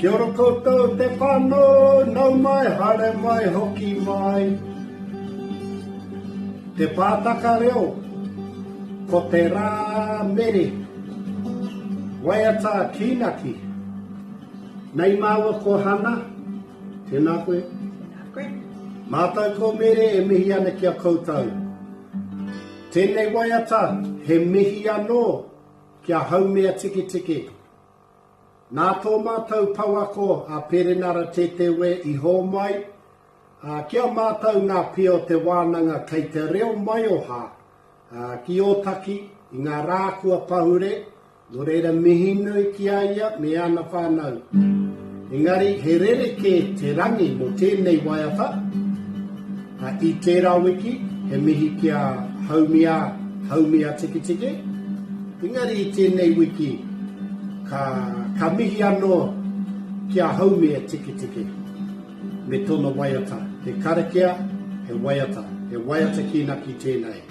Kia ora koutou te whanau, nau mai, hare mai, hoki mai. Te pātaka reo, ko te rā mere, waiata kinaki. Nei māua ko hana, tēnā koe. Mātou ko mere e mihi ana kia koutou. Tēnei waiata, he mihi anō kia haumea tiki tiki. Nā tō mātou pauako a perenara te we i hō mai, kia mātou ngā pio te wānanga kei te reo mai o hā, ki o taki i ngā rākua pahure, no reira mihi nui ki a ia me ana whānau. Engari, he rereke te rangi mo tēnei waiata, i tērā wiki, he mihi kia haumea tiki tiki. Engari i tēnei wiki, ka mihi anō kia haumea tiki tiki. Me tōna waiata, he karakia, he waiata kinaki tēnei.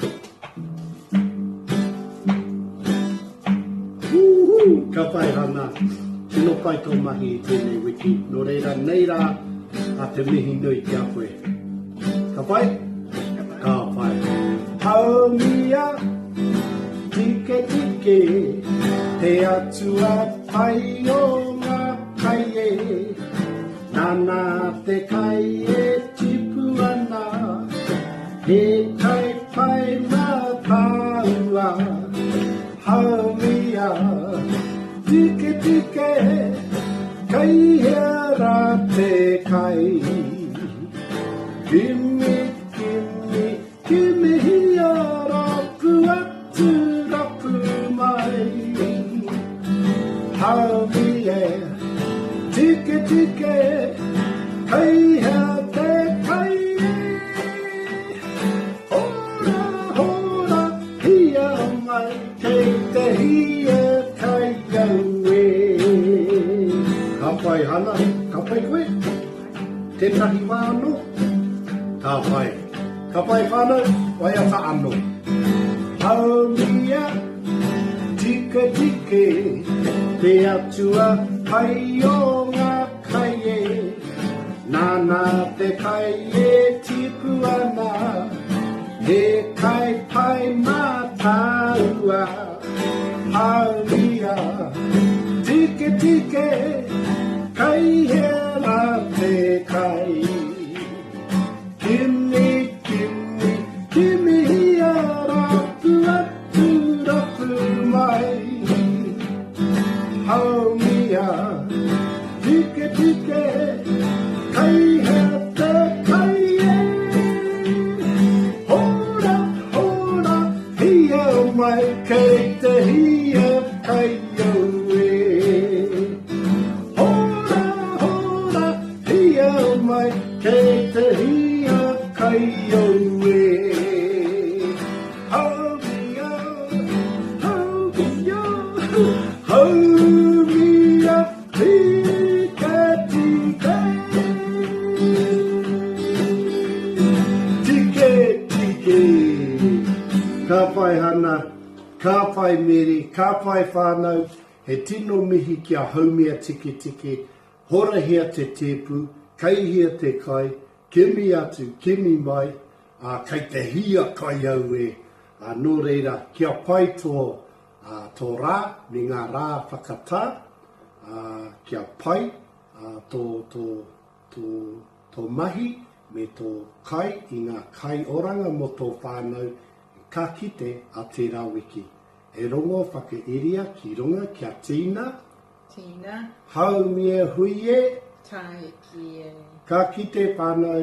Ka pai hana, tino pai tō mahi i tēnei wiki, no reira nei rā a te mihi nui kia koe. Ka pai? Ka pai. Haumea, tike tike, te atua pai o ngā kai e, nana te kai e tipu ana, he kai pai mā tāua, haumea, tike tike, kai hera te kai, kimi, kimi, kimi hia rapu atu rapu mai. Haumea, tike tike, kai hea te kai e. Hora, hora, hia mai, kei te hia kai au e. Ka pai hana, ka pai koe, tētahi wāno, ka pai whānau, waiata anō. Haumea, tike tike, te atua pai o ngā kai e, nana te kai e tipu ana, he kai pai mā tāua, haumea, tike tike, kai hera te kai, kimi, kimi, kimi hia rapu atu rapu mai. Haumea, tike tike, kai hea te kai e. Hora, hora, hia mai, kei te hia kai au e. Hora, hora, hia mai, kei te hia kai au e. Haumea, haumea, haumea, tike tike. Tike tike. Ka pai hana, ka pai mere, ka pai whānau, he tino mihi kia haumea tiki tiki, hora hea te tepu, kai hea te kai, kimi atu, kimi mai, kai te hia kai au e, no reira, kia pai tō rā, me ngā rā whakatā, kia pai, tō mahi, me tō kai, i ngā kai oranga mo tō whānau, ka kite a tērā wiki. E rongo whakairia ki runga kia tīna. Tīna. Haumea hui e. Tai ki e. Ka kite whānau.